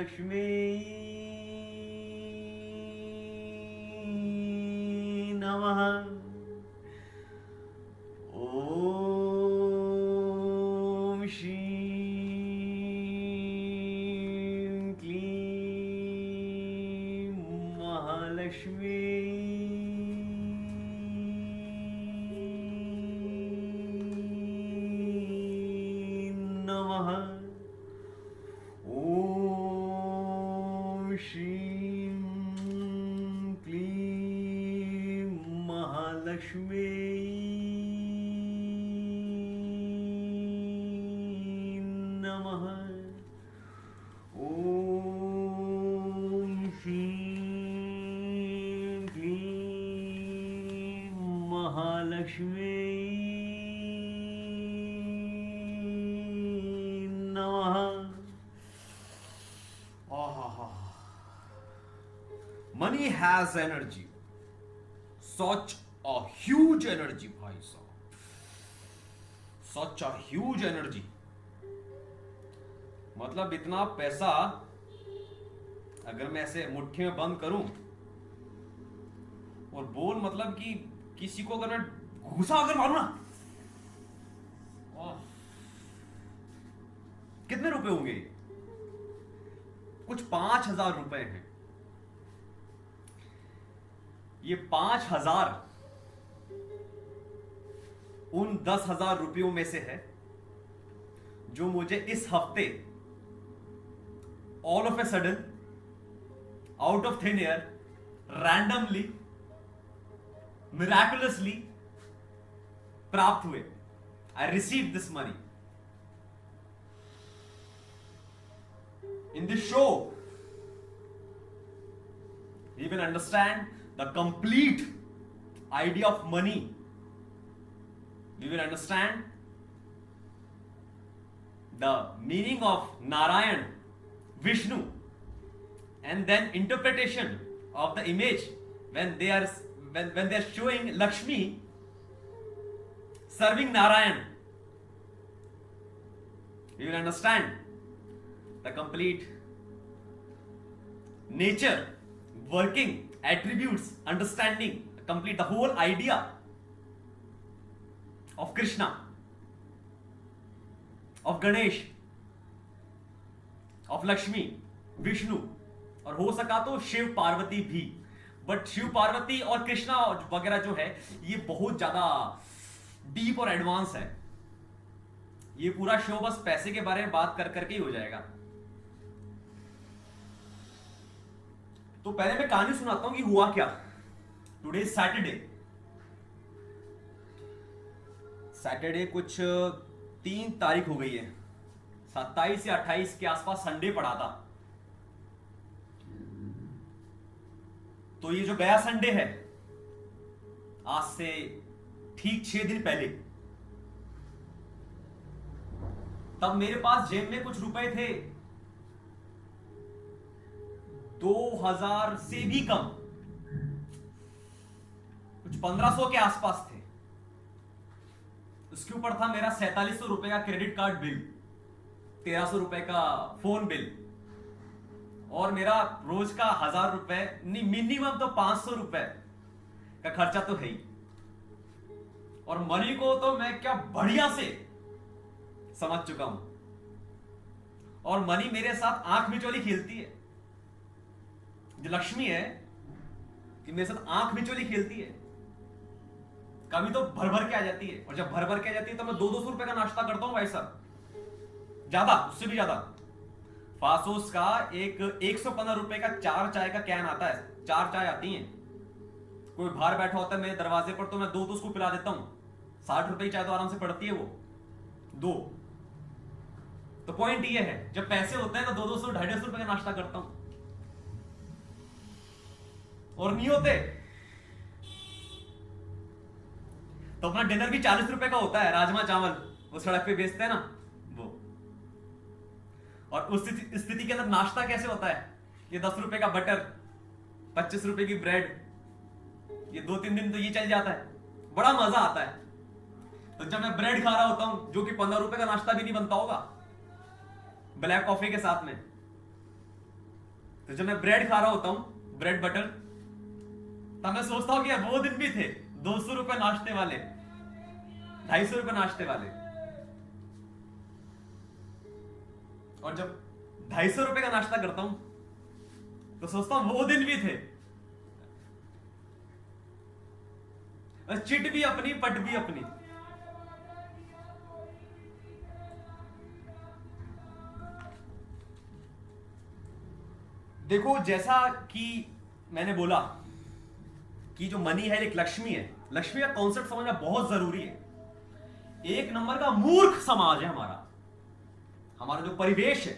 महालक्ष्मी नमः। ओम श्रीं क्लीं महालक्ष्मी नमः। ओम श्रीं क्लीं महालक्ष्मी नमः। ओम श्रीं क्लीं महालक्ष्मी नमः। Money has energy, such a huge energy, भाई साहब, such a huge energy। मतलब इतना पैसा अगर मैं ऐसे मुट्ठी में बंद करूं और बोल, मतलब कि किसी को अगर मैं घुसा अगर मारूं ना, कितने रुपए होंगे? कुछ 5,000 रुपए हैं। ये 5,000 उन 10,000 रुपयों में से है जो मुझे इस हफ्ते all of a sudden, out of thin air, randomly, miraculously प्राप्त हुए। I receive this money in this show. You will understand the complete idea of money. We will understand the meaning of Narayan, Vishnu, and then interpretation of the image when they are showing Lakshmi serving Narayan. We will understand the complete nature, working, attributes, understanding, complete the whole idea of Krishna, of Ganesh, of Lakshmi, Vishnu, और हो सका तो शिव पार्वती भी। But Shiv Parvati और कृष्णा वगैरह जो है ये बहुत ज्यादा डीप और एडवांस है। ये पूरा शो बस पैसे के बारे में बात कर करके ही हो जाएगा। तो पहले मैं कहानी सुनाता हूं कि हुआ क्या। टुडे सैटरडे कुछ 3 तारीख हो गई है, 27 या 28 के आसपास संडे पड़ा था। तो ये जो गया संडे है, आज से ठीक 6 दिन पहले, तब मेरे पास जेब में कुछ रुपए थे, 2,000 से भी कम, कुछ 1,500 के आसपास थे। उसके ऊपर था मेरा 4,700 रुपए का क्रेडिट कार्ड बिल, 1,300 रुपए का फोन बिल, और मेरा रोज का 1,000 रुपए नहीं, मिनिमम तो 500 रुपए का खर्चा तो है ही। और मनी को तो मैं क्या बढ़िया से समझ चुका हूं, और मनी मेरे साथ आंख मिचौली खेलती है। जो लक्ष्मी है कि मेरे साथ आंख मिचौली खेलती है। कभी तो भर भर के आ जाती है, और जब भर भर के आ जाती है तो मैं 200-200 रुपए का नाश्ता करता हूं भाई साहब, ज्यादा, उससे भी ज्यादा। फासोस का एक 115 रुपए का 4 चाय का कैन आता है, 4 चाय आती हैं। कोई बाहर बैठा होता है मेरे दरवाजे पर तो मैं 2 तो उसको पिला देता हूं। 60 रुपए की चाय तो आराम से पड़ती है वो 2। तो पॉइंट ये है, जब पैसे होते हैं तो 200-200, 250 रुपए का नाश्ता करता हूं। और नहीं होते तो अपना डिनर भी 40 रुपए का होता है, राजमा चावल, वो सड़क पे बेचते हैं ना वो। और उस स्थिति के अंदर नाश्ता कैसे होता है, ये 10 रुपए का बटर, 25 रुपए की ब्रेड, ये 2-3 दिन तो ये चल जाता है, बड़ा मजा आता है। तो जब मैं ब्रेड खा रहा होता हूं, जो कि 15 रुपए का नाश्ता भी नहीं बनता होगा, ब्लैक कॉफी के साथ में, तो जब मैं ब्रेड खा रहा होता हूं, ब्रेड बटर, तब मैं सोचता हूं कि यार वो दिन भी थे 200 रुपए नाश्ते वाले, 250 रुपए नाश्ते वाले। और जब 250 रुपए का नाश्ता करता हूं तो सोचता हूं वो दिन भी थे। चिट भी अपनी, पट भी अपनी। देखो, जैसा कि मैंने बोला कि जो मनी है एक लक्ष्मी है। लक्ष्मी का कॉन्सेप्ट समझना बहुत जरूरी है। एक नंबर का मूर्ख समाज है हमारा जो परिवेश है।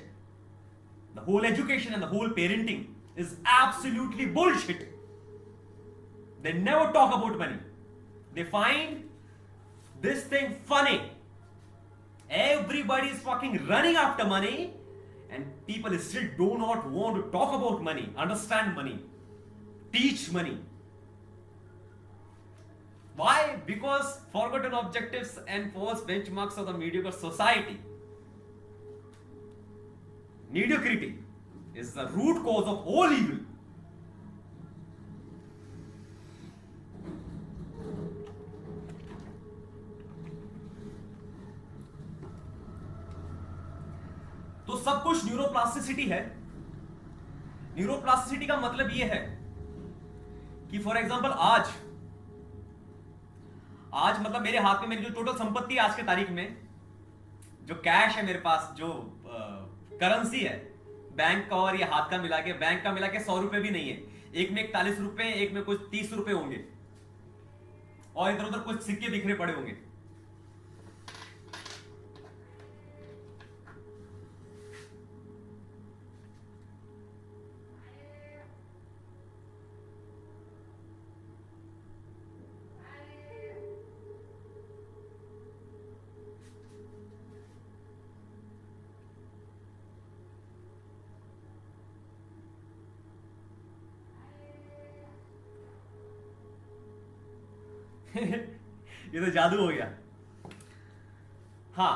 The whole education and the whole parenting is absolutely bullshit. They never talk about money. They find this thing funny. Everybody is fucking running after money, and people still do not want to talk about money, understand money, teach money. Why? Because forgotten objectives and false benchmarks of the mediocre society. Mediocrity is the root cause of all evil. तो सब कुछ neuroplasticity है। Neuroplasticity का मतलब यह है कि for example आज मतलब मेरे हाथ में मेरी जो टोटल संपत्ति है आज के तारीख में, जो कैश है मेरे पास, जो करेंसी है बैंक का और ये हाथ का मिला के, बैंक का मिला के 100 रुपए भी नहीं है। एक में 41 रुपए, एक में कुछ 30 रुपए होंगे और इधर उधर कुछ सिक्के बिखरे पड़े होंगे। ये तो जादू हो गया। हाँ,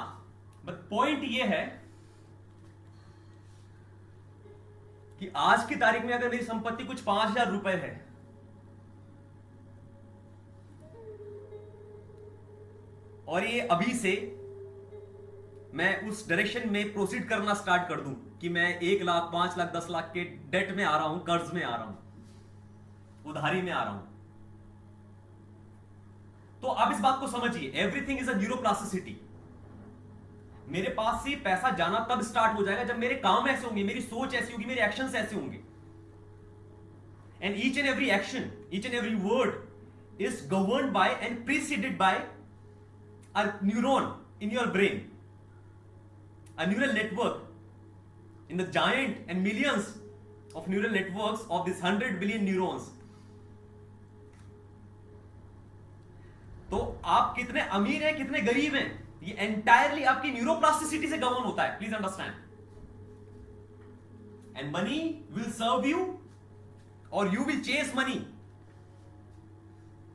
बट पॉइंट ये है कि आज की तारीख में अगर मेरी संपत्ति कुछ 5,000 रुपए है और ये अभी से मैं उस डायरेक्शन में प्रोसीड करना स्टार्ट कर दूं कि मैं 1 लाख, 5 लाख, 10 लाख के डेट में आ रहा हूं, कर्ज में आ रहा हूं, उधारी में आ रहा हूं, तो अब इस बात को समझिए, एवरीथिंग इज अ न्यूरोप्लास्टिसिटी। मेरे पास से पैसा जाना तब स्टार्ट हो जाएगा जब मेरे काम ऐसे होंगे, मेरी सोच ऐसी होगी, मेरे एक्शंस ऐसे होंगे। And each and every action, each and every word is governed by and preceded by a neuron in your brain, a neural network in the giant and millions of neural networks of this 100 billion neurons. तो आप कितने अमीर हैं, कितने गरीब हैं, ये entirely आपकी न्यूरोप्लास्टिसिटी से गवर्न होता है, please understand. And money will serve you और you will chase money.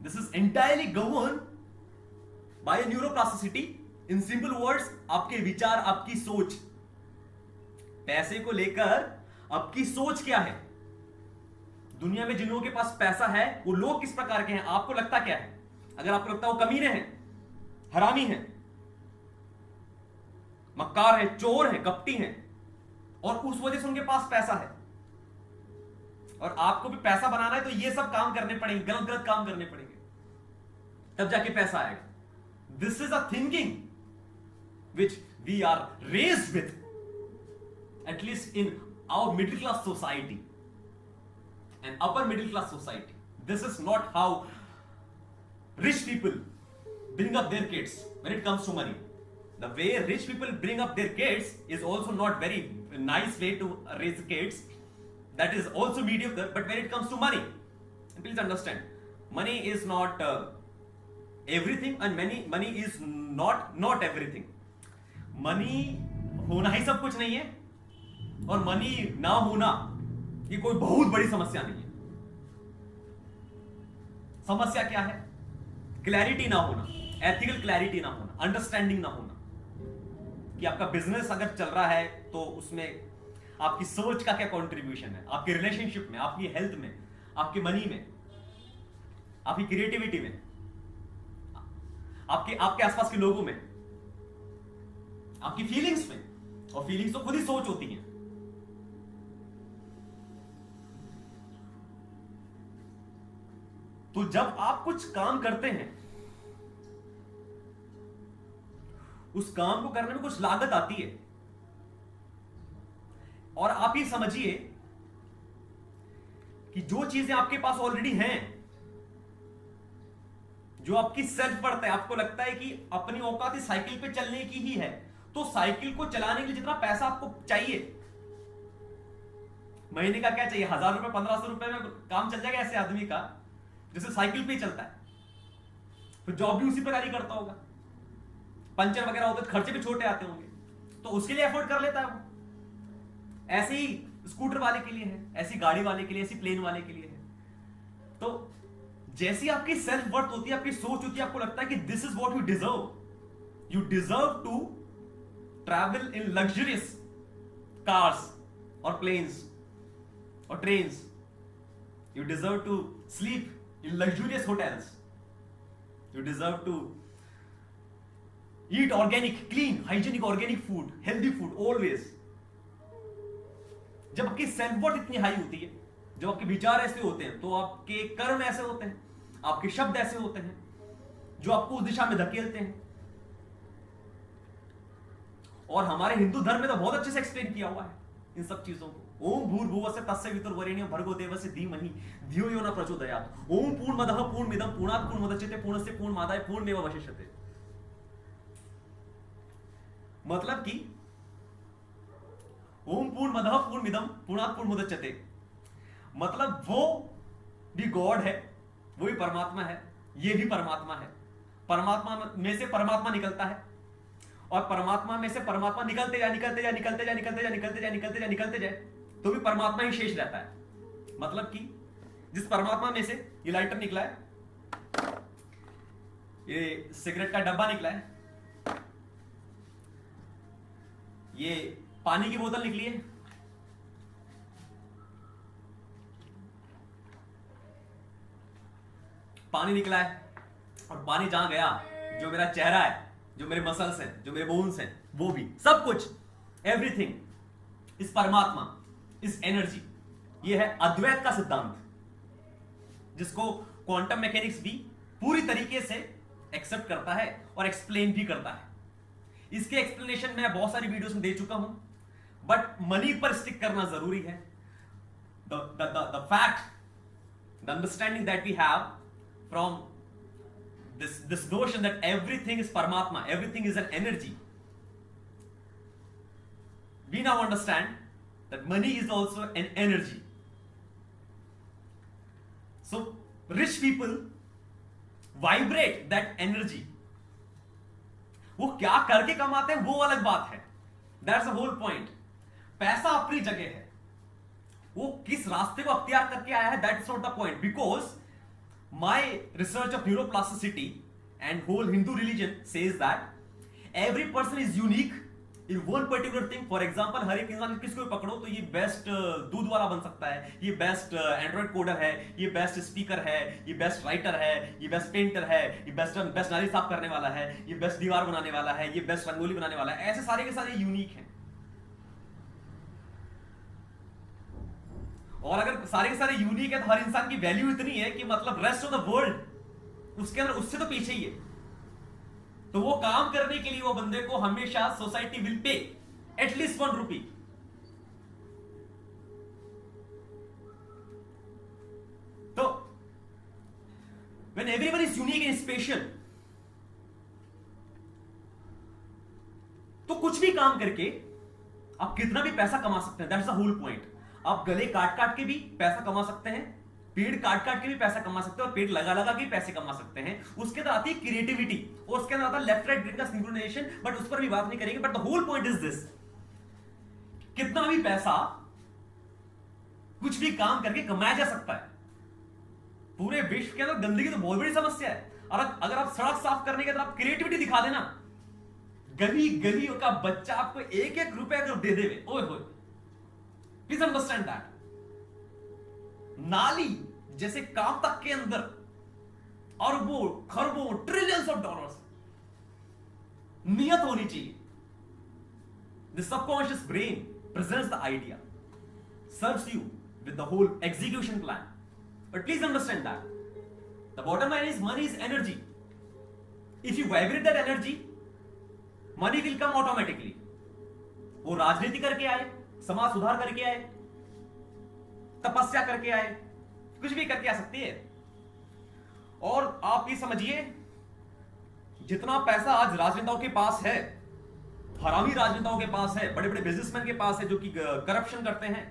This is entirely govern by neuroplasticity. In simple words, आपके विचार, आपकी सोच. पैसे को लेकर आपकी सोच क्या है? दुनिया में जिन लोगों के पास पैसा है वो लोग किस प्रकार के हैं, आपको लगता क्या है? अगर आपको लगता है वो कमीने हैं, हरामी हैं, मक्कार हैं, चोर हैं, कपटी हैं, और उस वजह से उनके पास पैसा है, और आपको भी पैसा बनाना है तो ये सब काम करने पड़ेंगे, गलत गलत काम करने पड़ेंगे, तब जाके पैसा आएगा. This is a thinking which we are raised with, at least in our middle class society and upper middle class society. This is not how rich people bring up their kids when it comes to money. The way rich people bring up their kids is also not very nice way to raise kids. That is also mediocre. But when it comes to money, please understand, money is not everything, and money is not everything. Money होना ही सब कुछ नहीं है, और money ना होना ये कोई बहुत बड़ी समस्या नहीं है. समस्या क्या है? क्लैरिटी ना होना, एथिकल क्लैरिटी ना होना, अंडरस्टैंडिंग ना होना कि आपका बिजनेस अगर चल रहा है तो उसमें आपकी सोच का क्या कंट्रीब्यूशन है, आपके रिलेशनशिप में, आपकी हेल्थ में, आपके मनी में, आपकी क्रिएटिविटी में, आपके आपके आसपास के लोगों में, आपकी फीलिंग्स में। और फीलिंग्स तो खुद ही सोच होती हैं। तो जब आप कुछ काम करते हैं, उस काम को करने में कुछ लागत आती है, और आप ही समझिए कि जो चीजें आपके पास ऑलरेडी हैं, जो आपकी सेल्फ वर्थ है, आपको लगता है कि अपनी औकात इस साइकिल पे चलने की ही है, तो साइकिल को चलाने के लिए जितना पैसा आपको चाहिए, महीने का क्या चाहिए, 1000 रुपए 1500 रुपए में काम चल जाएगा ऐसे आदमी का जैसे साइकिल पे ही चलता है। फिर जॉब भी उसी प्रकार ही करता होगा, पंचर वगैरह होते तो खर्चे भी छोटे आते होंगे, तो उसके लिए एफोर्ड कर लेता है वो। ऐसे ही स्कूटर वाले के लिए है, ऐसी गाड़ी वाले के लिए, ऐसी प्लेन वाले के लिए है। तो जैसी आपकी सेल्फ वर्थ होती है, आपकी सोच होती है, आपको लगता है कि this is what you deserve to travel in luxurious cars और प्लेन्स और trains, you deserve to sleep in luxurious hotels, you deserve to eat organic, clean, hygienic, organic food, healthy food always। जब आपकी self worth इतनी high होती है, जब आपके विचार ऐसे होते हैं, तो आपके कर्म ऐसे होते हैं, आपके शब्द ऐसे होते हैं जो आपको उस दिशा में धकेलते हैं। और हमारे हिंदू धर्म में तो बहुत अच्छे से एक्सप्लेन किया हुआ है इन सब चीजों को। ओम भूर्भुवस्सुः तस्य वितुर्वरेण्यं भर्गो देवस्य धीमहि धियो यो न प्रचोदयात्। ओम पूर्णमदः पूर्णमिदं पूर्णात् पूर्णमुदच्यते पूर्णस्य पूर्णमादाय पूर्णमेवावशिष्यते। मतलब कि ओम पूर्णमदः पूर्णमिदं पूर्णात् पूर्णमुदच्यते, मतलब वो भी गॉड है, वो भी परमात्मा है, ये भी परमात्मा है। परमात्मा में से परमात्मा निकलता है, और परमात्मा में से परमात्मा निकलते जाए तो भी परमात्मा ही शेष रहता है। मतलब कि जिस परमात्मा में से ये लाइटर निकला है, ये सिगरेट का डब्बा निकला है, ये पानी की बोतल निकली है, पानी निकला है, और पानी जहां गया, जो मेरा चेहरा है, जो मेरे मसल्स हैं, जो मेरे बोन्स हैं, वो भी सब कुछ, एवरीथिंग इस परमात्मा, इस एनर्जी। ये है अद्वैत का सिद्धांत, जिसको क्वांटम मैकेनिक्स भी पूरी तरीके से एक्सेप्ट करता है और एक्सप्लेन भी करता है। इसके एक्सप्लेनेशन मैं बहुत सारी वीडियोस में दे चुका हूं, बट मनी पर स्टिक करना जरूरी है। The fact, the understanding that we have from this notion that everything is Paramatma, everything is an energy, we now understand that money is also an energy. So rich people vibrate that energy. वो क्या करके कमाते हैं वो अलग बात है, that's the whole point। पैसा अपनी जगह है, वो किस रास्ते को अख्तियार करके आया है, that's not the point, because my research of neuroplasticity and whole Hindu religion says that every person is unique in one particular thing। for example, हर एक इंसान किसको भी पकड़ो तो ये बेस्ट दूध वाला बन सकता है, ये बेस्ट एंड्रॉइड कोडर है, ये बेस्ट स्पीकर है, ये बेस्ट राइटर है, ये बेस्ट पेंटर है, ये बेस्ट नाली साफ करने वाला है, ये बेस्ट दीवार बनाने वाला है, ये बेस्ट रंगोली बनाने वाला है। ऐसे सारे के सारे यूनिक हैं। और अगर सारे के सारे यूनिक है तो हर इंसान की वैल्यू इतनी है कि मतलब रेस्ट ऑफ द वर्ल्ड उसके अंदर उससे तो पीछे ही है। तो वो काम करने के लिए वो बंदे को हमेशा सोसाइटी विल पे एटलीस्ट 1 रुपी। तो when everyone is unique and special, तो कुछ भी काम करके आप कितना भी पैसा कमा सकते हैं। That's the whole point. आप गले काट काट के भी पैसा कमा सकते हैं, पेड़ काट काट के भी पैसा कमा सकते हैं, और पेड़ लगा लगा के भी पैसे कमा सकते हैं। उसके अंदर आती है क्रिएटिविटी, और उसके अंदर आता है लेफ्ट राइट ब्रेन का सिंक्रोनाइजेशन, बट उस पर भी बात नहीं करेंगे। But the whole point is this, कितना भी पैसा कुछ भी काम करके कमाया जा सकता है। पूरे विश्व के अंदर गंदगी तो बहुत बड़ी समस्या है, और अगर आप सड़क साफ करने के अंदर आप क्रिएटिविटी दिखा देना, गली गली का बच्चा आपको 1-1 रुपया अगर दे देवे, ओए होए, प्लीज अंडरस्टैंड दैट। नाली जैसे काम तक के अंदर अरबों खरबों ट्रिलियंस ऑफ डॉलर्स नियत होनी चाहिए। The subconscious brain presents the idea, serves you with the whole execution plan, but please understand that the bottom line is money is energy. If you vibrate that energy, money will come automatically. वो राजनीति करके आए, समाज सुधार करके आए, तपस्या करके आए, कुछ भी करके आ सकती है। और आप ये समझिए, जितना पैसा आज राजनेताओं के पास है, हरामी राजनेताओं के पास है, बड़े बड़े बिजनेसमैन के पास है जो कि करप्शन करते हैं,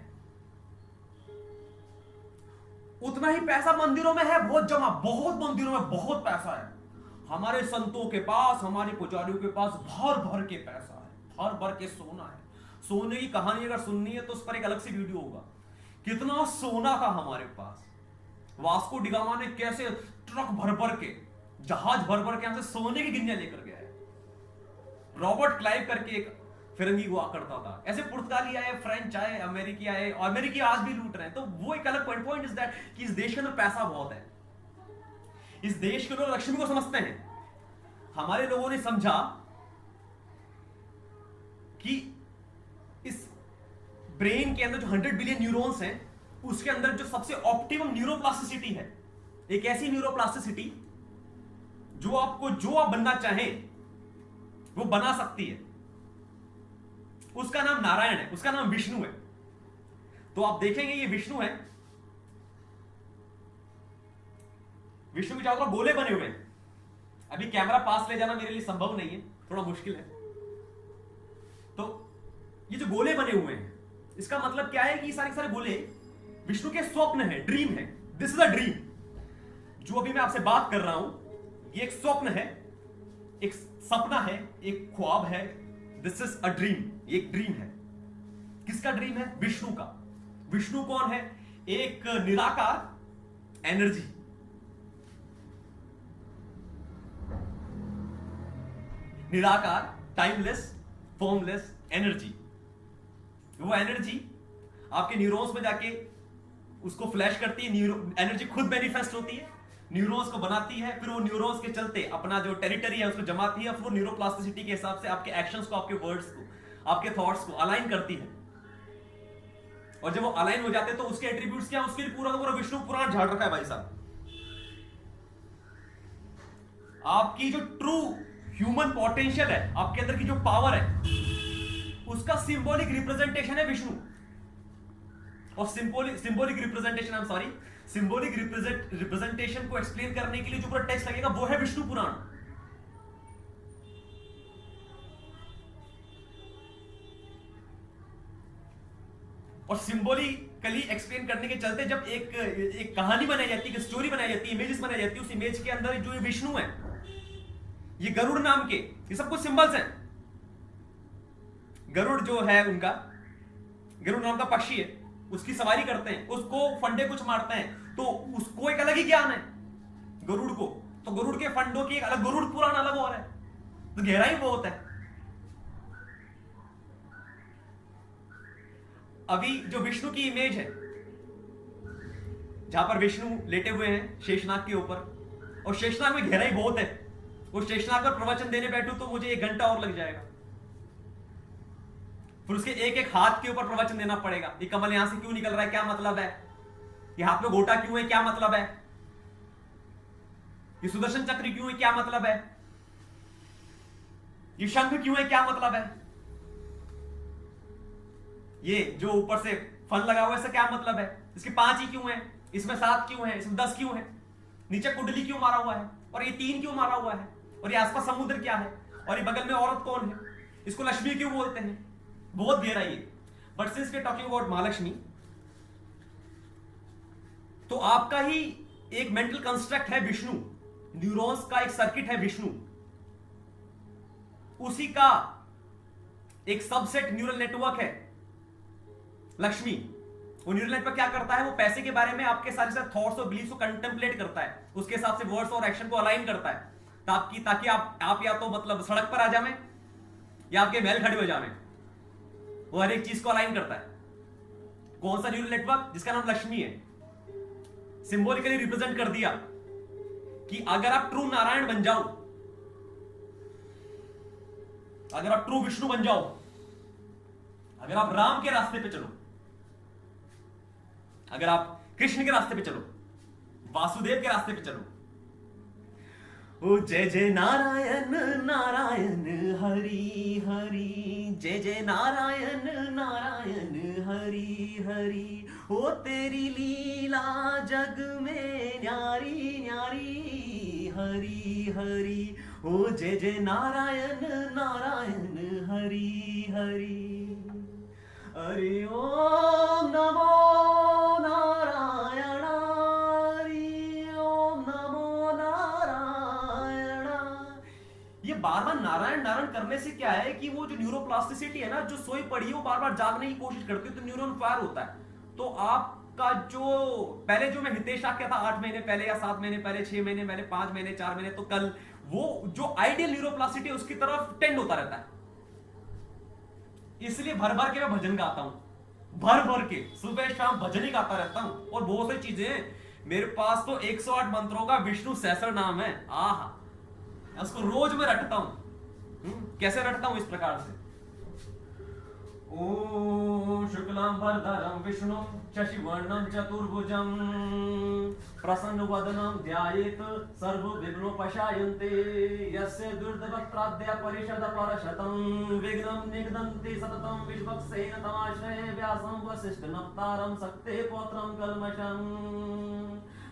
उतना ही पैसा मंदिरों में है, बहुत जमा, बहुत मंदिरों में बहुत पैसा है। हमारे संतों के पास, हमारे पुजारियों के पास भर भर के पैसा है, भर भर के सोना है। सोने की कहानी अगर सुननी है तो उस पर एक अलग से वीडियो होगा। कितना सोना था हमारे पास। वास्को डिगामा ने कैसे ट्रक भर भर के, जहाज भर भर के यहां से सोने की गिन्नियां लेकर गया है। रॉबर्ट क्लाइव करके एक फिरंगी हुआ करता था। ऐसे पुर्तगाली आए, फ्रेंच आए, अमेरिकी आए, और अमेरिकी आज भी लूट रहे हैं। तो वो एक अलग पॉइंट इज दैट कि इस देश के अंदर पैसा बहुत है। इस देश के लोग लक्ष्मी को समझते हैं। हमारे लोगों ने समझा कि इस ब्रेन के अंदर जो 100 बिलियन न्यूरॉन्स हैं, उसके अंदर जो सबसे ऑप्टिमम न्यूरोप्लास्टिसिटी है, एक ऐसी न्यूरोप्लास्टिसिटी जो आपको, जो आप बनना चाहें वो बना सकती है। उसका नाम नारायण है, उसका नाम विष्णु है। तो आप देखेंगे ये विष्णु है, विष्णु के चारों तरफ गोले बने हुए हैं। अभी कैमरा पास ले जाना मेरे लिए संभव नहीं है, थोड़ा मुश्किल है। तो ये जो गोले बने हुए हैं, इसका मतलब क्या है कि सारे सारे गोले विष्णु के स्वप्न है, ड्रीम है। This is a dream. जो अभी मैं आपसे बात कर रहा हूं, ये एक स्वप्न है, एक सपना है, एक ख्वाब है। दिस इज अ ड्रीम, एक ड्रीम है। किसका ड्रीम है? विष्णु का। विष्णु कौन है? एक निराकार एनर्जी, निराकार, टाइमलेस, फॉर्मलेस एनर्जी। वो एनर्जी आपके न्यूरॉन्स में जाके उसको फ्लैश करती है। एनर्जी खुद मैनिफेस्ट होती है, न्यूरॉन्स को बनाती है, फिर वो न्यूरॉन्स के चलते अपना जो टेरिटरी है उसको जमाती है, फिर वो न्यूरोप्लास्टिसिटी के हिसाब से आपके एक्शंस को, आपके वर्ड्स को, आपके थॉट्स को अलाइन करती है। और जब वो अलाइन हो जाते हैं तो उसके एट्रीब्यूट्स क्या है, उसके लिए पूरा का पूरा विष्णु पुराण झाड़ रखा है भाई साहब। आपकी जो ट्रू ह्यूमन पोटेंशियल है, आपके अंदर की जो पावर है, उसका सिंबॉलिक रिप्रेजेंटेशन है विष्णु। और सिंबॉलिक रिप्रेजेंटेशन को एक्सप्लेन करने के लिए जो पूरा टेक्स्ट लगेगा वो है विष्णु पुराण। और सिंबॉलिकली एक्सप्लेन करने के चलते जब एक कहानी बनाई जाती है, स्टोरी बनाई जाती है, इमेजेस बनाई जाती है, उस इमेज के अंदर जो ये विष्णु है, ये गरुड़ नाम के, ये सब कुछ सिंबल्स हैं। गरुड़ जो है उनका, गरुड़ नाम का पक्षी है, उसकी सवारी करते हैं, उसको फंडे कुछ मारते हैं, तो उसको एक अलग ही ज्ञान है गरुड़ को। तो गरुड़ के फंडों की एक अलग, गरुड़ पुराण अलग हो रहा है, तो गहराई बहुत है। अभी जो विष्णु की इमेज है, जहां पर विष्णु लेटे हुए हैं शेषनाग के ऊपर, और शेषनाग में गहराई बहुत है। वो शेषनाग पर प्रवचन देने बैठूं तो मुझे 1 घंटा और लग जाएगा। फिर उसके एक एक हाथ के ऊपर प्रवचन देना पड़ेगा। ये कमल यहां से क्यों निकल रहा है, क्या मतलब है? ये हाथ में गोटा क्यों है, क्या मतलब है? ये सुदर्शन चक्र क्यों है, क्या मतलब है? ये शंख क्यों है, क्या मतलब है? ये जो ऊपर से फन लगा हुआ है, इसका क्या मतलब है? इसके 5 ही क्यों है, इसमें 7 क्यों है, इसमें 10 क्यों है? नीचे कुंडली क्यों मारा हुआ है, और ये 3 क्यों मारा हुआ है, और ये आसपास समुद्र क्या है, और ये बगल में औरत कौन है, इसको लक्ष्मी क्यों बोलते हैं? बहुत गहराई है। But since we talking about Mahalakshmi, तो आपका ही एक मेंटल कंस्ट्रक्ट है विष्णु, न्यूरॉन्स का एक सर्किट है विष्णु, उसी का एक सबसेट न्यूरल नेटवर्क है लक्ष्मी। वो न्यूरल नेटवर्क क्या करता है? वो पैसे के बारे में आपके सारे सारे थॉट्स और बिलीफ्स को कंटेम्पलेट करता है, उसके हिसाब से वर्ड्स और एक्शन को अलाइन करता है, ताकि आप या तो मतलब सड़क पर आ जाएं या आपके महल खड़े हो जाएं। वो हर एक चीज को अलाइन करता है। कौन सा न्यूरल नेटवर्क? जिसका नाम लक्ष्मी है। सिंबॉलिकली रिप्रेजेंट कर दिया कि अगर आप ट्रू नारायण बन जाओ, अगर आप ट्रू विष्णु बन जाओ, अगर आप राम के रास्ते पे चलो, अगर आप कृष्ण के रास्ते पे चलो, वासुदेव के रास्ते पे चलो, ओ जय जय नारायण नारायण हरि हरि, जय जय नारायण नारायण हरि हरि, ओ तेरी लीला जग में न्यारी न्यारी हरि हरि, ओ जय जय नारायण नारायण हरि हरि। हरि ओम नमो नारायण, हरि ओम नमो नारायण। ये बार बार नारायण नारायण करने से क्या है कि वो जो न्यूरोप्लास्टिसिटी है ना, जो सोई पड़ी है वो बार बार जागने की कोशिश करती है, तो न्यूरॉन फायर होता है। तो आपका जो पहले जो मैं हितेश क्या था 8 महीने पहले या 7 महीने पहले, 6 महीने पहले, 5 महीने, 4 महीने, तो कल वो जो आइडियल न्यूरोप्लास्टिसिटी है उसकी तरफ टेंड होता रहता है। इसलिए भर भर के मैं भजन गाता हूं, भर भर के सुबह शाम भजन ही गाता रहता हूं। और बहुत सारी चीजें मेरे पास तो 108 मंत्रों का विष्णु सहस्त्र नाम है। आहा, उसको रोज मैं रटता हूं। कैसे रटता हूं? इस प्रकार से, ओम शुक्लांबरधरं विष्णुं शशिवर्णं चतुर्भुजं प्रसन्नवदनं ध्यायेत् सर्वविघ्नोपशायन्ते, यस्य दुर्दवक्त्राद्या परिषदपरशतं विघ्नं निघ्नन्ति सततं विश्वक्सेन तमाश्रये व्यासं वसिष्ठनप्तारं सक्ते पौत्रं कल्मषम्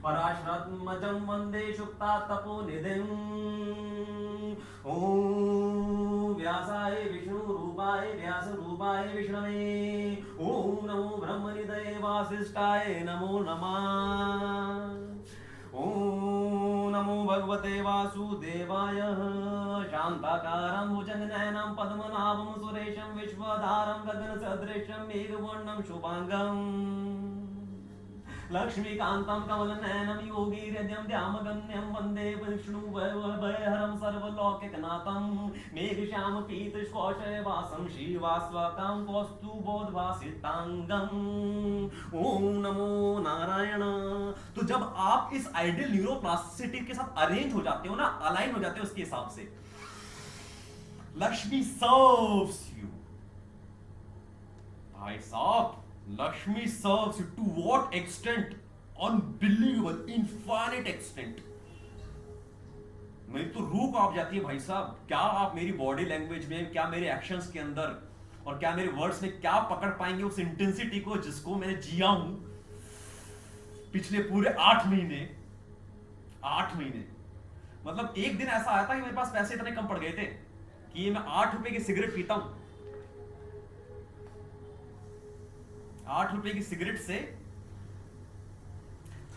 पराशरमजं वन्दे शुक्ता तपोनिधिम्। ओम व्यासाय विष्णु रूपाय व्यास रूपाय विष्णवे, ओम नमो ब्रह्मनिधये वासिष्ठाय नमो नमः। ओम नमो भगवते वासुदेवाय, शांताकारं भुजगनयनं पद्मनाभं सुरेशं विश्वधारं गगनसदृशं मेघवर्णं शुभांगं, लक्ष्मीकान्तं कमलनयनं योगीहृदयं ध्यामगम्यं वन्दे विष्णुभयहरं सर्वलौकिकनाथं, मेघश्याम पीतशौचवासं श्रीवासवकं कौस्तुभोद्भासितांगं। ओम नमो नारायण। तो जब आप इस आइडियल न्यूरोप्लास्टिसिटी के साथ अरेंज हो जाते हो ना, अलाइन हो जाते हो उसके हिसाब से, लक्ष्मी सर्व्स यू। भाई साहब, Lakshmi serves you to what extent? Unbelievable, infinite extent. मेरी तो रूह कांप जाती है भाई साहब। क्या आप मेरी बॉडी लैंग्वेज में, क्या मेरे एक्शंस के अंदर और क्या मेरे वर्ड्स में क्या पकड़ पाएंगे उस इंटेंसिटी को जिसको मैंने जिया हूं पिछले पूरे 8 महीने। 8 महीने मतलब एक दिन ऐसा आया था कि मेरे पास पैसे इतने कम पड़ गए थे कि ये मैं 8 रुपए की सिगरेट पीता हूं। 8 रुपए की सिगरेट से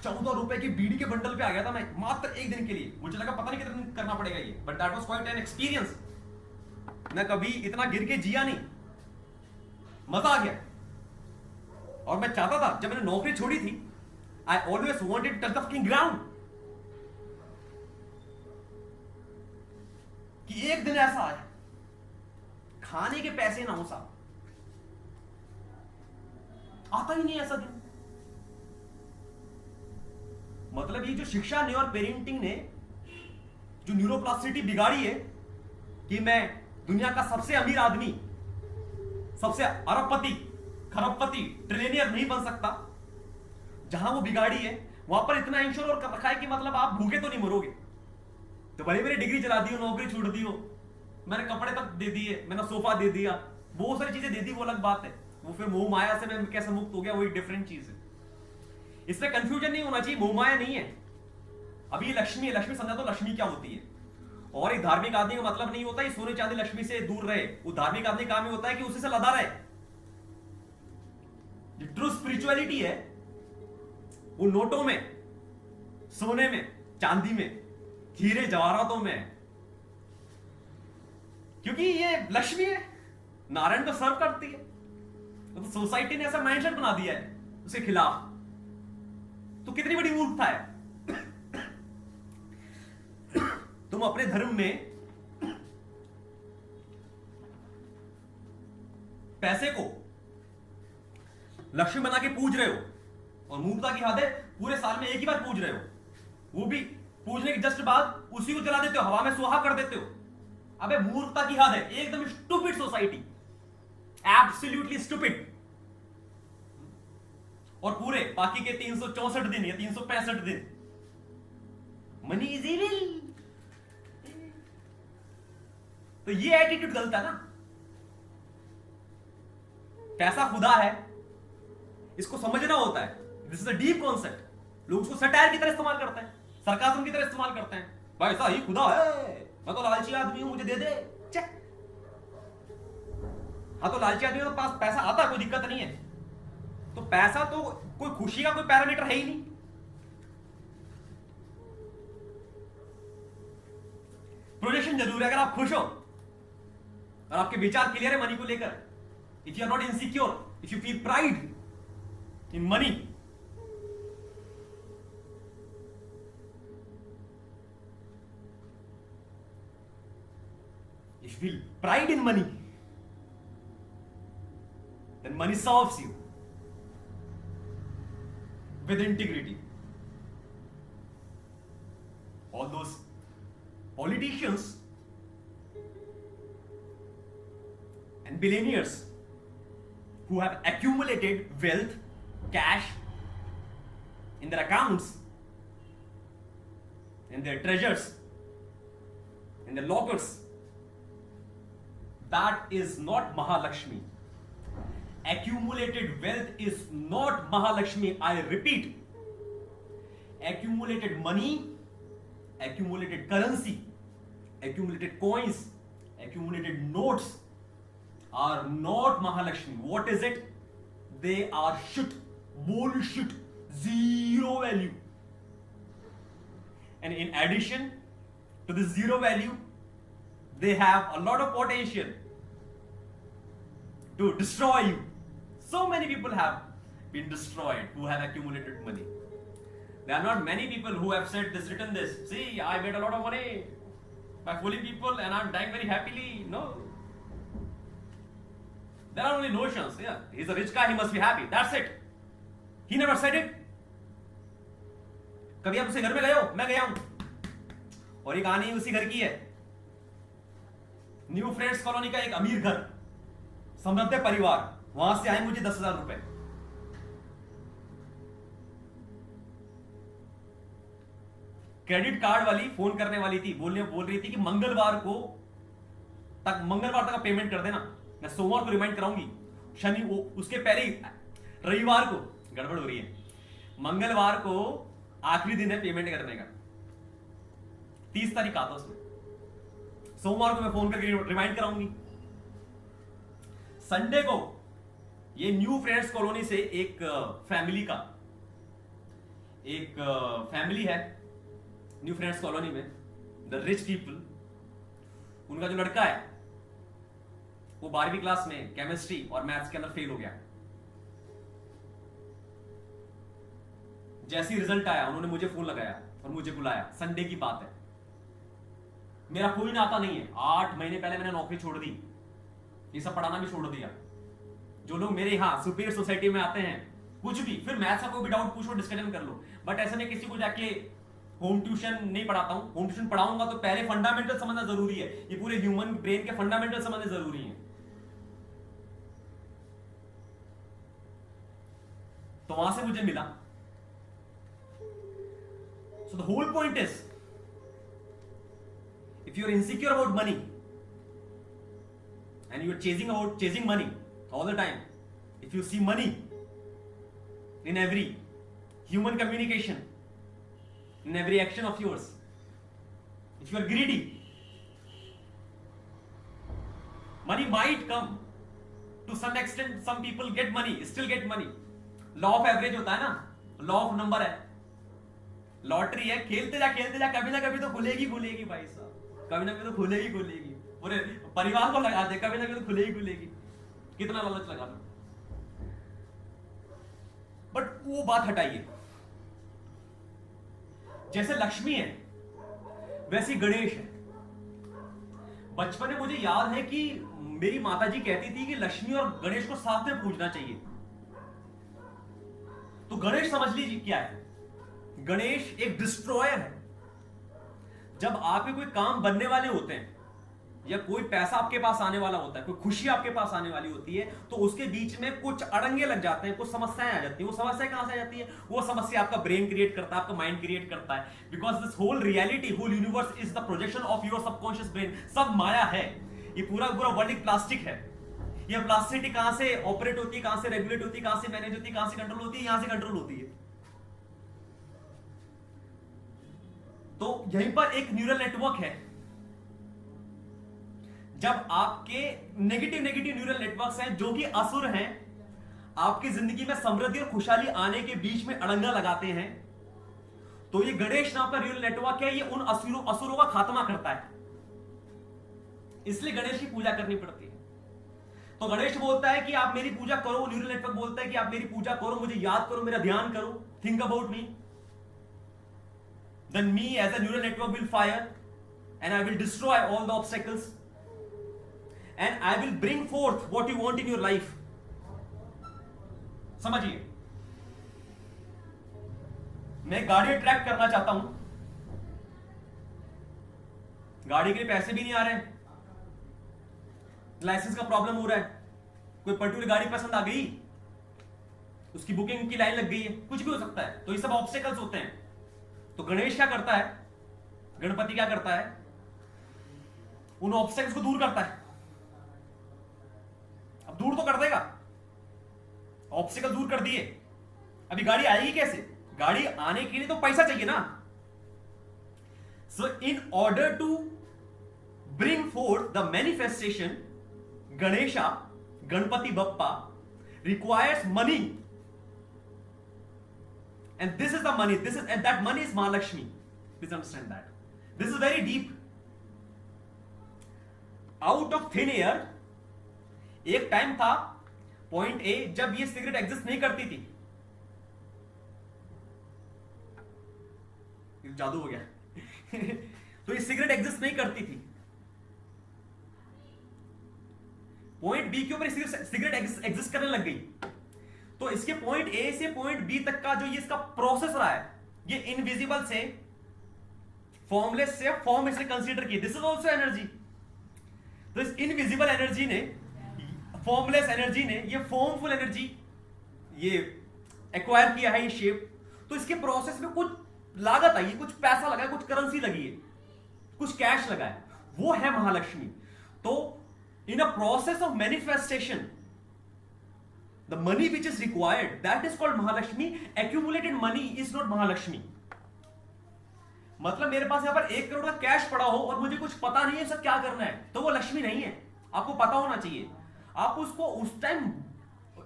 14 रुपए की बीड़ी के बंडल पे आ गया था मैं, मात्र एक दिन के लिए। मुझे लगा पता नहीं कितना दिन करना पड़ेगा ये, but that was quite an experience. मैं कभी इतना गिर के जिया नहीं, मजा आ गया। और मैं चाहता था, जब मैंने नौकरी छोड़ी थी, I always wanted to touch the fucking ground, कि एक दिन ऐसा आए खाने के पैसे ना हो साहब। आता ही नहीं ऐसा दिन। मतलब ये जो शिक्षा ने और पेरेंटिंग ने जो न्यूरोप्लास्टिसिटी बिगाड़ी है कि मैं दुनिया का सबसे अमीर आदमी, सबसे अरबपति, खरबपति, ट्रिलियनियर नहीं बन सकता, जहां वो बिगाड़ी है वहां पर इतना इंश्योर कर रखा है कि मतलब आप भूखे तो नहीं मरोगे। तो भले मेरी डिग्री चला दी हो, नौकरी छूट दी हो, मैंने कपड़े तक दे दिए, मैंने सोफा दे दिया, बहुत सारी चीजें दे दी, वो अलग बात है। वो फिर मोह माया से मैं कैसे मुक्त हो गया, वो एक डिफरेंट चीज है। इसमें कंफ्यूजन नहीं होना चाहिए, मोह माया नहीं है। अभी ये लक्ष्मी है, लक्ष्मी समझा तो लक्ष्मी क्या होती है। और एक धार्मिक आदमी का मतलब नहीं होता है सोने चांदी लक्ष्मी से दूर रहे। वो धार्मिक आदमी का काम ही होता है कि उसी से लदा रहे। जो ट्रू स्पिरिचुअलिटी है वो नोटों में, सोने में, चांदी में, हीरे जवाहरातों में है। क्योंकि ये लक्ष्मी है, नारायण को सर्व करती है। तो सोसाइटी ने ऐसा माइंडसेट बना दिया है उसके खिलाफ। तो कितनी बड़ी मूर्खता है। तुम अपने धर्म में पैसे को लक्ष्मी बना के पूज रहे हो, और मूर्खता की हद है पूरे साल में एक ही बार पूज रहे हो, वो भी पूजने के जस्ट बाद उसी को जला देते हो, हवा में सुहा कर देते हो। अबे मूर्खता की हद है, एकदम स्टूपिड सोसाइटी, एब्सोल्युटली स्टूपिड। और पूरे बाकी के 364 दिन या 365 दिन मनी इज इविल। तो ये एटीट्यूड गलत है ना। पैसा खुदा है, इसको समझना होता है। This is a deep concept. लोग उसको सटायर की तरह इस्तेमाल करते हैं, सरकाज़म की तरह इस्तेमाल करते हैं। भाई ऐसा ही खुदा है, मैं तो लालची आदमी हूं, मुझे दे दे। चेक। हाँ तो लालची आदमी के पास पैसा आता है, कोई दिक्कत नहीं है। तो पैसा तो कोई खुशी का कोई पैरामीटर है ही नहीं। प्रोजेक्शन जरूर है अगर आप खुश हो और आपके विचार क्लियर है मनी को लेकर। If you are not insecure, if you feel pride in money, if you feel pride in money, then money serves you with integrity. All those politicians and billionaires who have accumulated wealth, cash in their accounts, in their treasures, in their lockers, that is not Mahalakshmi. Accumulated wealth is not Mahalakshmi. I repeat, accumulated money, accumulated currency, accumulated coins, accumulated notes are not Mahalakshmi. What is it? They are shit, bullshit, zero value. And in addition to this zero value, they have a lot of potential to destroy you. So many people have been destroyed who have accumulated money. There are not many people who have said this, written this. See, I made a lot of money by fooling people and I'm dying very happily. No. There are only notions. Yeah, he's a rich guy, he must be happy. That's it. He never said it. कभी आप उसे घर में गए हो? मैं गया हूं, और ये कहानी उसी घर की है। न्यू फ्रेंड्स कॉलोनी का एक अमीर घर, समृद्ध परिवार, वहां से आए मुझे 10,000 रुपए। क्रेडिट कार्ड वाली फोन करने वाली थी, बोल रही थी कि मंगलवार तक पेमेंट कर देना, मैं सोमवार को रिमाइंड कराऊंगी। शनि वो उसके पहले ही रविवार को, गड़बड़ हो रही है, मंगलवार को आखिरी दिन है पेमेंट करने का, 30 तारीख आता उसमें। सोमवार को मैं फोन करके रिमाइंड कराऊंगी। संडे को ये न्यू फ्रेंड्स कॉलोनी से एक फैमिली है न्यू फ्रेंड्स कॉलोनी में, द रिच पीपल। उनका जो लड़का है वो 12वीं क्लास में केमिस्ट्री और मैथ्स के अंदर फेल हो गया। जैसे ही रिजल्ट आया उन्होंने मुझे फोन लगाया और मुझे बुलाया। संडे की बात है, मेरा कोई नाता नहीं है। 8 महीने पहले मैंने नौकरी छोड़ दी, ये सब पढ़ाना भी छोड़ दिया। जो लोग मेरे यहाँ सुपीरियर सोसाइटी में आते हैं, कुछ भी, फिर मैथ्स का कोई भी डाउट पूछो, डिस्कशन कर लो, बट ऐसे में किसी को जाके होम ट्यूशन नहीं पढ़ाता हूं। होम ट्यूशन पढ़ाऊंगा तो पहले फंडामेंटल समझना जरूरी है। ये पूरे ह्यूमन ब्रेन के फंडामेंटल समझने जरूरी है। तो वहां से मुझे मिला। So the whole point is, if you are insecure about money and you are chasing money all the time, if you see money in every human communication, in every action of yours, if you are greedy, money might come to some extent. Some people get money, still get money. Law of average होता है ना, law of number है, lottery है, खेलते जा कभी ना कभी तो खुलेगी भाई साहब, कभी ना कभी तो खुलेगी। पूरे परिवार को लगा दे, कभी ना कभी तो खुलेगी। कितना लालच लगा लो, बट वो बात हटाइए। जैसे लक्ष्मी है वैसे गणेश है। बचपन में मुझे याद है कि मेरी माताजी कहती थी कि लक्ष्मी और गणेश को साथ में पूजना चाहिए। तो गणेश समझ लीजिए क्या है, गणेश एक डिस्ट्रॉयर है। जब आपके कोई काम बनने वाले होते हैं या कोई पैसा आपके पास आने वाला होता है, कोई खुशी आपके पास आने वाली होती है, तो उसके बीच में कुछ अड़ंगे लग जाते हैं, कुछ समस्याएं आ जाती हैं। वो समस्या कहां से आ जाती है? वो समस्या आपका ब्रेन क्रिएट करता है, आपका माइंड क्रिएट करता है। Because this whole reality, whole universe is the projection of your subconscious brain. सब माया है, ये पूरा पूरा वर्ल्ड एक प्लास्टिक है। ये प्लास्टिसिटी कहां से ऑपरेट होती है, कहां से रेगुलेट होती है, कहां से मैनेज होती है, कहां से कंट्रोल होती है? यहां से कंट्रोल होती है। तो यहीं पर एक न्यूरल नेटवर्क है। जब आपके नेगेटिव न्यूरल नेटवर्क्स हैं जो कि असुर हैं, आपकी जिंदगी में समृद्धि और खुशहाली आने के बीच में अड़ंगा लगाते हैं, तो ये गणेश नाम का न्यूरल नेटवर्क है, ये उन असुरों का खात्मा करता है। इसलिए गणेश की पूजा करनी पड़ती है। तो गणेश बोलता है कि आप मेरी पूजा करो, न्यूरल नेटवर्क बोलता है कि आप मेरी पूजा करो, मुझे याद करो, मेरा ध्यान करो, think about me. Then me as a neural network will fire and I will destroy all the obstacles and I will bring forth what you want in your life. समझिए, मैं गाड़ी ट्रैक करना चाहता हूं, गाड़ी के लिए पैसे भी नहीं आ रहे हैं, लाइसेंस का प्रॉब्लम हो रहा है, कोई पर्टिकुलर गाड़ी पसंद आ गई, उसकी बुकिंग की लाइन लग गई है, कुछ भी हो सकता है। तो ये सब ऑब्स्टेकल्स होते हैं। तो गणेश क्या करता है, गणपति क्या करता है? उन ऑब्स्टेकल्स को दूर करता है। अब दूर तो कर देगा, ऑब्स्टेकल दूर कर दिए, अभी गाड़ी आएगी कैसे? गाड़ी आने के लिए तो पैसा चाहिए ना। So in order to bring forth the manifestation, Ganesha, Ganpati Bappa requires money. And this is the money. And that money is Mahalakshmi. Please understand that. This is very deep. Out of thin air, एक time था point A जब ये cigarette exist नहीं करती थी। जादू हो गया। तो ये सिगरेट एग्जिस्ट नहीं करती थी। पॉइंट बी के ऊपर सिगरेट एग्जिस्ट करने लग गई। तो इसके पॉइंट ए से पॉइंट बी तक का जो ये इसका प्रोसेस रहा है, ये इनविजिबल से फॉर्मलेस से फॉर्म इसे कंसीडर किया। This is also energy. तो इस इनविजिबल एनर्जी ने, फॉर्मलेस एनर्जी ने ये फॉर्मफुल एनर्जी ये एक्वायर किया है, ये शेप। तो इसके प्रोसेस में कुछ लागत आई, कुछ पैसा लगा है, कुछ करेंसी लगी है, कुछ कैश लगा है, वो है महालक्ष्मी। तो in a process of manifestation, the money which is required, that is called Mahalakshmi. Accumulated money is not Mahalakshmi. मतलब मेरे पास यहां पर 1 करोड़ का कैश पड़ा हो और मुझे कुछ पता नहीं है सर क्या करना है, तो वो लक्ष्मी नहीं है। आपको पता होना चाहिए, आप उसको उस टाइम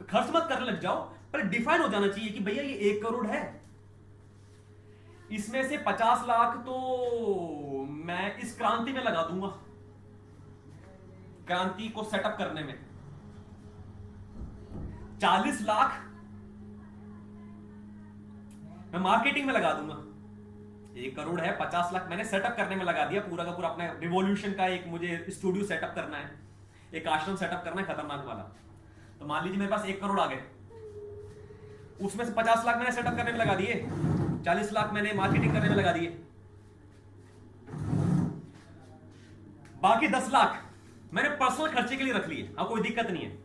खर्च मत करने लग जाओ, पर डिफाइन हो जाना चाहिए कि भैया ये 1 करोड़ है, इसमें से 50 लाख तो मैं इस क्रांति में लगा दूंगा, क्रांति को सेटअप करने में। 40 लाख मैं मार्केटिंग में लगा दूंगा। 1 करोड़ है, 50 लाख मैंने सेटअप करने में लगा दिया, पूरा का पूरा अपने रिवॉल्यूशन का एक मुझे स्टूडियो सेटअप करना है, एक आश्रम सेटअप करना है खतरनाक वाला। तो मान लीजिए मेरे पास 1 करोड़ आ गए, उसमें से 50 लाख मैंने सेटअप करने में लगा दिए, 40 लाख मैंने मार्केटिंग करने में लगा दिए, बाकी 10 लाख मैंने पर्सनल खर्चे के लिए रख लिए। अब कोई दिक्कत नहीं है,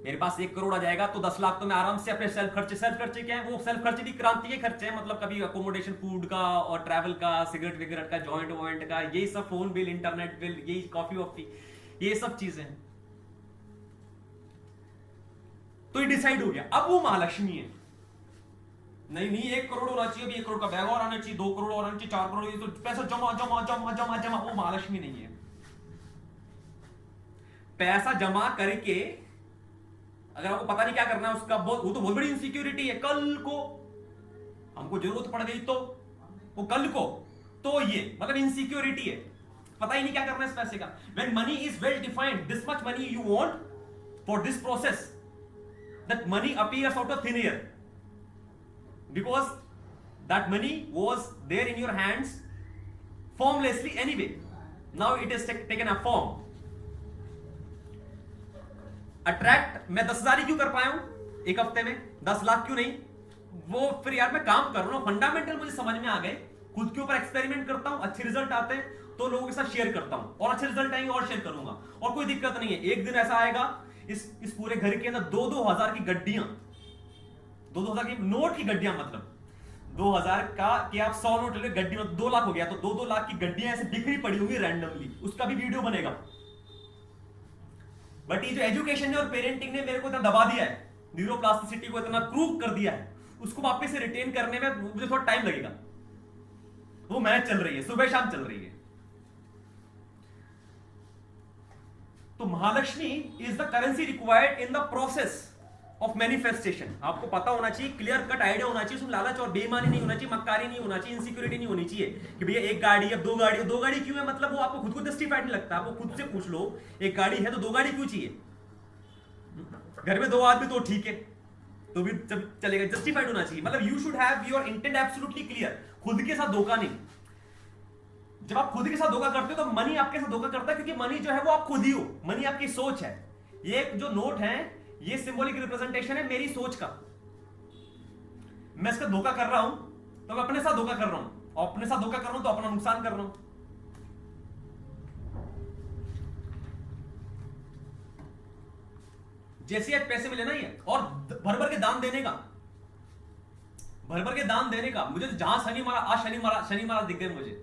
मेरे पास 1 करोड़ आ जाएगा तो 10 लाख तो मैं आराम से अपने सेल्फ खर्चे क्या है, वो सेल्फ खर्चे भी क्रांति के खर्चे हैं, मतलब कभी अकोमोडेशन, फूड का और ट्रैवल का, सिगरेट विगरेट का, जॉइंट वॉइंट का, यही सब, फोन बिल, इंटरनेट बिल, यही कॉफी वॉफी, ये सब चीजें। तो ये डिसाइड हो गया, अब वो महालक्ष्मी है। नहीं 1 करोड़ होना चाहिए, अभी 1 करोड़ का बैग और आना चाहिए, 2 करोड़ और आना चाहिए, 4 करोड़, ये तो पैसा जमा जमा जमा जमा जमा, वो महालक्ष्मी नहीं है। पैसा जमा करके अगर आपको पता नहीं क्या करना है उसका, वो तो बहुत बड़ी इनसिक्योरिटी है। कल को हमको जरूरत पड़ गई तो वो कल को, तो ये मतलब इनसिक्योरिटी है, पता ही नहीं क्या करना है इस पैसे का। When money is well defined, this much money you want for this process, that money appears out of thin air, because that money was there in your hands formlessly anyway, now it is taken a form. Attract मैं 10,000 ही क्यों कर पाया हूं? एक हफ्ते में 10 लाख क्यों नहीं? वो फिर यार मैं काम कर रहा हूं, फंडामेंटल मुझे समझ में आ गए, खुद के ऊपर एक्सपेरिमेंट करता हूं, अच्छे रिजल्ट आते हैं तो लोगों के साथ शेयर करता हूं, और अच्छे रिजल्ट आएंगे और शेयर करूंगा, और कोई दिक्कत नहीं है। एक दिन ऐसा आएगा इस पूरे घर के अंदर 2-2 हजार की गड्डियां, 2-2 हजार की नोट की गड्डियां, मतलब 2 हजार का कि आप 100 नोट ले गड्डी में 2 लाख हो गया, तो 2-2 लाख की गड्डियां ऐसे बिखरी पड़ी होंगी रैंडमली, उसका भी वीडियो बनेगा। बट ये जो एजुकेशन ने और पेरेंटिंग ने मेरे को इतना दबा दिया है, न्यूरोप्लास्टिसिटी को इतना क्रूव कर दिया है, उसको वापस से रिटेन करने में मुझे थोड़ा टाइम लगेगा। वो मैच चल रही है, सुबह शाम चल रही है। तो Mahalakshmi is the currency required in the process of manifestation. आपको पता होना चाहिए, क्लियर कट आइडिया होना चाहिए, उसमें लालच और बेईमानी नहीं होना चाहिए, मक्कारी नहीं होना चाहिए, इनसिक्योरिटी नहीं होनी चाहिए कि भैया एक गाड़ी अब 2 गाड़ी, 2 गाड़ी क्यों है, मतलब वो आपको खुद को जस्टिफाइड नहीं लगता। आपको खुद से पूछ लो, एक गाड़ी है तो 2 गाड़ी क्यों चाहिए? घर में 2 आदमी तो ठीक है, तो भी चलेगा, जस्टिफाइड होना चाहिए। मतलब you should have your intent absolutely clear, खुद के साथ धोखा नहीं। जब आप खुद के साथ धोखा करते हो तो मनी आपके साथ धोखा करता है, क्योंकि मनी जो है वो आप खुद ही हो, मनी आपकी सोच है। ये जो नोट है ये सिंबॉलिक रिप्रेजेंटेशन है मेरी सोच का। मैं इसका धोखा कर रहा हूं तो मैं अपने साथ धोखा कर रहा हूं, और अपने साथ धोखा कर रहा हूं तो अपना नुकसान कर रहा हूं। जैसे आज पैसे मिले ना ये, और भर भर के दान देने का, भर भर के दान देने का। मुझे तो जहां शनि महाराज, आज शनि महाराज दिख गए मुझे,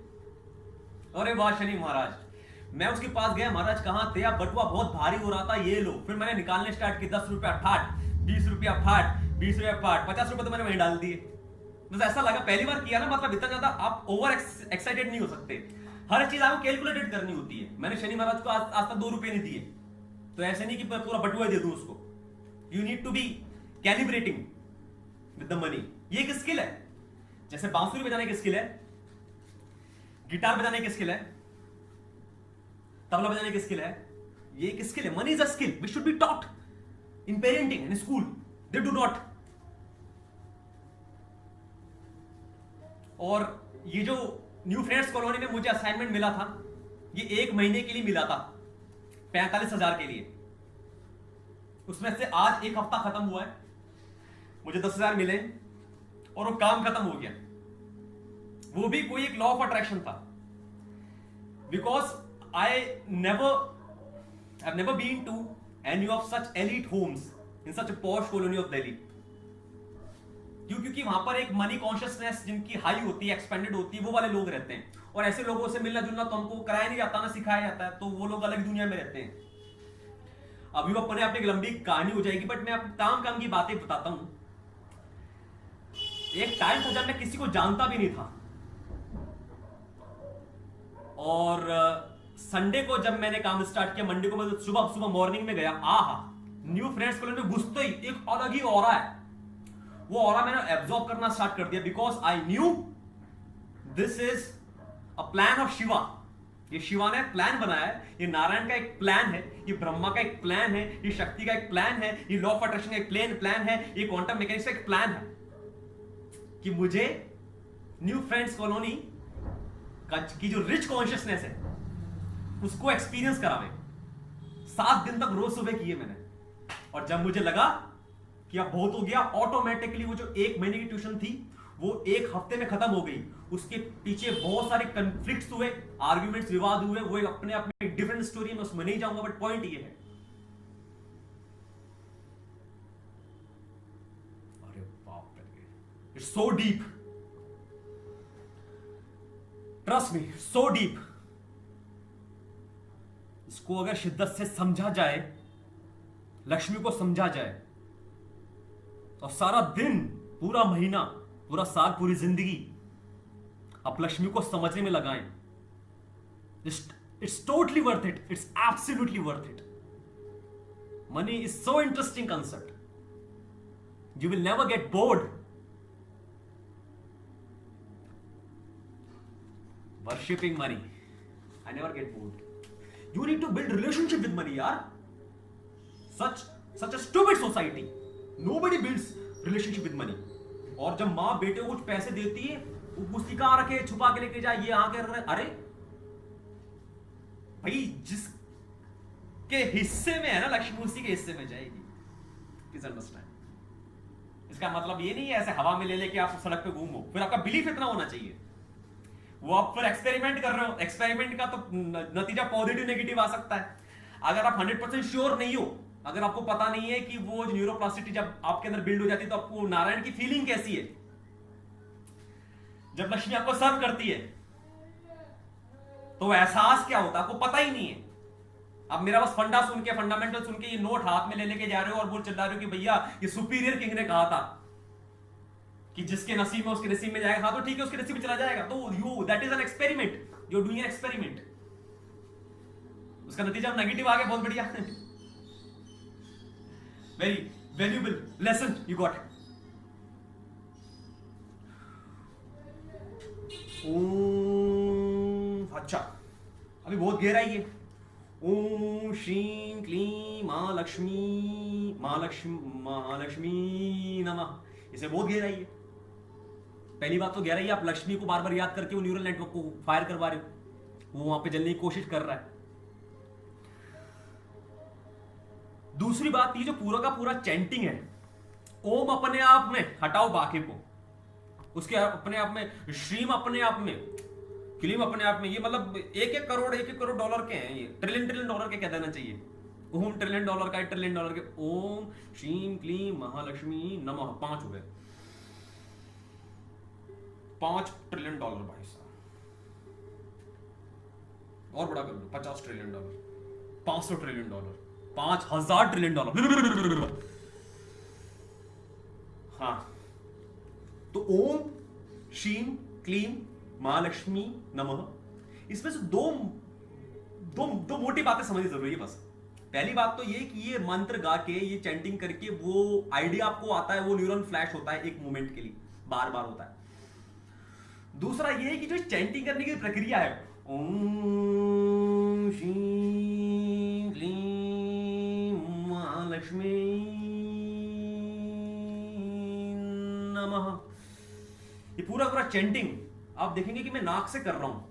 अरे वाह शनि महाराज। मैं उसके पास गया, महाराज कहां थे आप, बटुआ बहुत भारी हो रहा था, ये लो। फिर मैंने निकालने स्टार्ट किए, 10 रुपया ठाट, 20 रुपया फाट, 20 रुपया फाट, 50 रुपए तो मैंने वहीं डाल दिए। बस ऐसा लगा, पहली बार किया ना, मतलब इतना ज्यादा आप ओवर एक्साइटेड नहीं हो सकते, हर चीज आपको कैलकुलेटेड करनी होती है। मैंने शनि महाराज को आज तक 2 रुपए नहीं दिए, तो ऐसे नहीं कि पूरा बटुआ दे दूं उसको। You need to be calibrating with the money. ये एक स्किल है, जैसे बांसुरी बजाने की स्किल है, गिटार बजाने की स्किल है, तबला बजाने की स्किल है, ये एक स्किल है। Money is a skill which should be taught in parenting, in school they do not. और ये जो न्यू फ्रेंड्स कॉलोनी में मुझे असाइनमेंट मिला था, ये 1 महीने के लिए मिला था, 45,000 के लिए। उसमें से आज 1 हफ्ता खत्म हुआ है, मुझे 10,000 मिले और वो काम खत्म हो गया। वो भी कोई एक लॉ ऑफ अट्रैक्शन था, because I've never been to any of such elite homes in such a posh colony of Delhi. क्योंकि वहां पर एक मनी कॉन्शियसनेस जिनकी हाई होती है, एक्सपेंडेड होती है, वो वाले लोग रहते हैं। और ऐसे लोगों से मिलना जुलना तो हमको कराया नहीं जाता ना, सिखाया जाता है, तो वो लोग अलग दुनिया में रहते हैं। अभी वो अपने आप एक लंबी कहानी हो जाएगी, बट मैं आप काम की बातें बताता हूं। एक टाइम था जब मैं किसी को जानता भी नहीं था, और संडे को जब मैंने काम स्टार्ट किया, मंडे को मैं सुबह मॉर्निंग में गया, आहा न्यू फ्रेंड्स कॉलोनी में घुसते ही एक अलग ही ऑरा है। वो ऑरा मैंने एब्जॉर्ब करना स्टार्ट कर दिया, because I knew this is a plan of Shiva. ये शिवा ने प्लान बनाया है, ये नारायण का एक प्लान है, ये ब्रह्मा का एक प्लान है, ये शक्ति का एक प्लान है, ये लॉ ऑफ अट्रैक्शन का एक प्लान है, ये क्वांटम मैकेनिक्स का एक प्लान है कि मुझे न्यू फ्रेंड्स कॉलोनी की जो रिच कॉन्शियसनेस है उसको एक्सपीरियंस करावे। 7 दिन तक रोज सुबह किए मैंने, और जब मुझे लगा कि अब बहुत हो गया, ऑटोमेटिकली वो जो 1 महीने की ट्यूशन थी वो 1 हफ्ते में खत्म हो गई। उसके पीछे बहुत सारे कन्फ्लिक्ट्स हुए, आर्ग्यूमेंट्स, विवाद हुए, वो अपने आप में डिफरेंट स्टोरी में, उसमें नहीं जाऊंगा, बट पॉइंट ये है, अरे बाप रे, it's so deep, trust me, so deep. इसको अगर शिद्दत से समझा जाए, लक्ष्मी को समझा जाए, तो सारा दिन, पूरा महीना, पूरा साल, पूरी जिंदगी आप लक्ष्मी को समझने में लगाएं, it's totally worth it, it's absolutely worth it. Money is so interesting concept, you will never get bored worshipping money. I never get bored. You need to build relationship with money, yaar. Such a stupid society. Nobody builds relationship with money. और जब माँ बेटे को कुछ पैसे देती है, वो पूछती कहाँ रखे, छुपा के लेके जा, ये आके रखे। अरे भाई, जिसके हिस्से में है ना लक्ष्मी, उसी के हिस्से में जाएगी। Please understand. इसका मतलब ये नहीं है ऐसे हवा में ले लेके आप सड़क पे घूमो, फिर आपका बिलीफ इतना होना चाहिए। वो आप फिर एक्सपेरिमेंट कर रहे हो, एक्सपेरिमेंट का तो नतीजा पॉजिटिव नेगेटिव आ सकता है। अगर आप 100% श्योर नहीं हो, अगर आपको पता नहीं है कि वो न्यूरोप्लास्टिसिटी जब आपके अंदर बिल्ड हो जाती है तो आपको नारायण की फीलिंग कैसी है, जब लक्ष्मी आपको सर्व करती है तो एहसास क्या होता है आपको पता ही नहीं है। अब मेरा बस फंडा सुन के, फंडामेंटल सुन के ये नोट हाथ में ले लेके जा रहे हो और बोल चिल्ला रहे हो कि भैया ये सुपीरियर किंग ने कहा था कि जिसके नसीब में उसके नसीब में जाएगा। हाँ तो ठीक है, उसके नसीब में चला जाएगा। तो you that is an experiment, you are doing an experiment. उसका नतीजा नेगेटिव आ गया, बहुत बढ़िया। Very valuable lesson you got. अच्छा अभी बहुत गहराई है। ओम श्रीं क्लीं महालक्ष्मी नमः। इसे बहुत गहराई है। पहली बात तो गहराई है, आप लक्ष्मी को बार बार याद करके वो न्यूरल नेटवर्क को फायर करवा रहे हो, वो वहां पे जलने की कोशिश कर रहा है। दूसरी बात, ये जो पूरा का पूरा चैंटिंग है, ओम अपने आप में, हटाओ बाकी को, उसके अपने आप में, श्रीम अपने आप में, क्लीम अपने आप में, ये मतलब एक करोड़ डॉलर के हैं, ये ट्रिलियन डॉलर के कह देना चाहिए। ओम ट्रिलियन डॉलर का, ट्रिलियन डॉलर के। ओम श्रीम क्लीम महालक्ष्मी नमः, 5 हो गए। 5 ट्रिलियन डॉलर भाई साहब, और बड़ा कर लो, 50 trillion dollar, 500 trillion dollar, 5000 trillion dollar. हाँ तो ओम श्रीम क्लीम महालक्ष्मी नमः, इसमें से दो मोटी बातें समझनी जरूरी है बस। पहली बात तो ये कि ये मंत्र गा के, ये चैंटिंग करके वो आइडिया आपको आता है, वो न्यूरॉन फ्लैश होता है एक मोमेंट के लिए, बार बार होता है। दूसरा ये कि जो चैंटिंग करने की प्रक्रिया है, ओम श्रीं क्लीं महालक्ष्मी नमः, ये पूरा चैंटिंग आप देखेंगे कि मैं नाक से कर रहा हूं।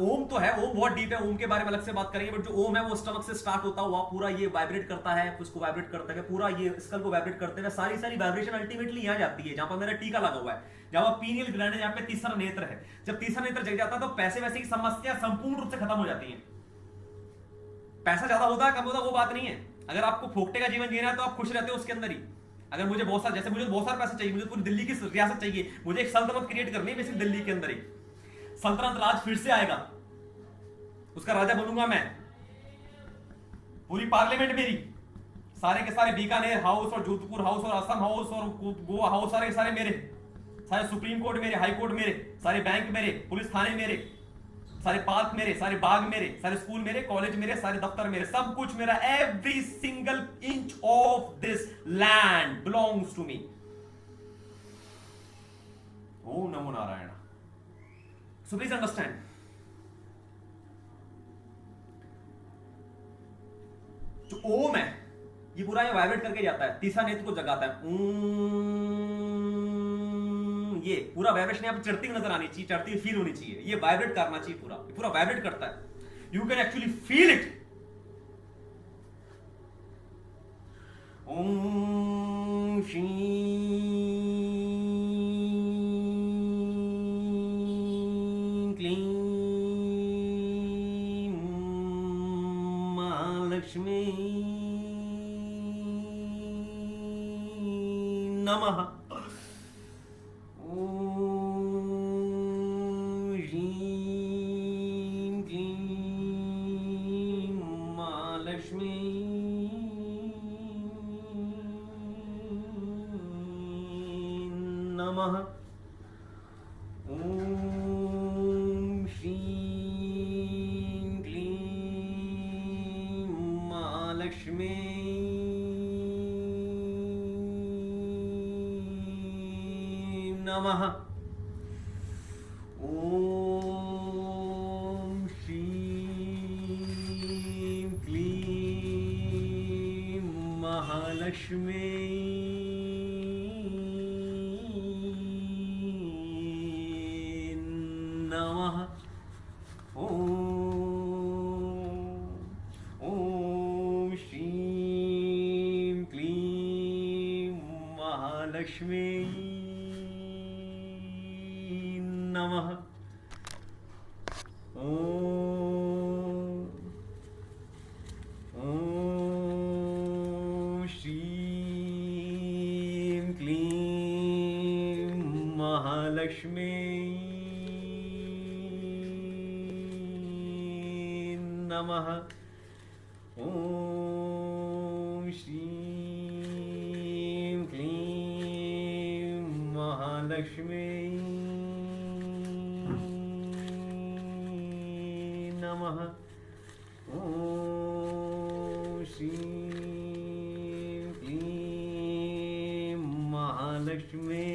ओम तो है, ओम बहुत डीप है, ओम के बारे में अलग से बात करेंगे, बट जो ओम है वो स्टमक से स्टार्ट होता हुआ पूरा ये वाइब्रेट करता है, उसको वाइब्रेट करता है, पूरा ये स्कल को वाइब्रेट करते हुए सारी वाइब्रेशन अल्टीमेटली यहां जाती है जहां पर मेरा टीका लगा हुआ है, जहां पर पीनियल ग्लैंड है, जहां पे तीसरा नेत्र है। जब तीसरा नेत्र जग जाता है तो पैसे वैसे की समस्या संपूर्ण रूप से खत्म हो जाती है। पैसा ज्यादा होता है कम होता है वो बात नहीं है, अगर आपको फोकटे का जीवन जीना है तो आप खुश रहते हो उसके अंदर ही। अगर मुझे बहुत सारा, जैसे मुझे बहुत सारा पैसा चाहिए, मुझे पूरी दिल्ली की रियासत चाहिए, मुझे एक सल्तनत क्रिएट करनी है बेसिक दिल्ली के अंदर ही, सल्तनत राज फिर से आएगा, उसका राजा बनूंगा मैं, पूरी पार्लियामेंट मेरी, सारे के सारे बीकानेर हाउस और जोधपुर हाउस और असम हाउस और गोवा हाउस सारे मेरे, सारे सुप्रीम कोर्ट मेरे, हाई कोर्ट मेरे, सारे बैंक मेरे, पुलिस थाने मेरे, सारे पार्क मेरे, सारे बाग मेरे, सारे स्कूल मेरे, कॉलेज मेरे, सारे दफ्तर मेरे, सब कुछ मेरा। Every single inch of this land belongs to me. Om नमो नारायण। सो प्लीज अंडरस्टैंड, जो ओम है ये पूरा ये वाइब्रेट करके जाता है, तीसरा नेत्र को जगाता है। ये पूरा वाइब्रेशन यहाँ पे चढ़ती हुई नजर आनी चाहिए, चढ़ती हुई फील होनी चाहिए, ये वाइब्रेट करना चाहिए, पूरा वाइब्रेट करता है, you can actually feel it. Om श्रीं क्लीं महालक्ष्मी नमः। नमः। ओम श्रीं क्लीं महालक्ष्मी नमः। ओम श्रीं क्लीं महालक्ष्मी नमः। ओम श्रीं क्लीं महालक्ष्मी नमः। ओम ओम श्रीं क्लीं महालक्ष्मी नमः। ओम श्रीं क्लीं महालक्ष्मी नमः। ओम श्रीं क्लीं महालक्ष्मी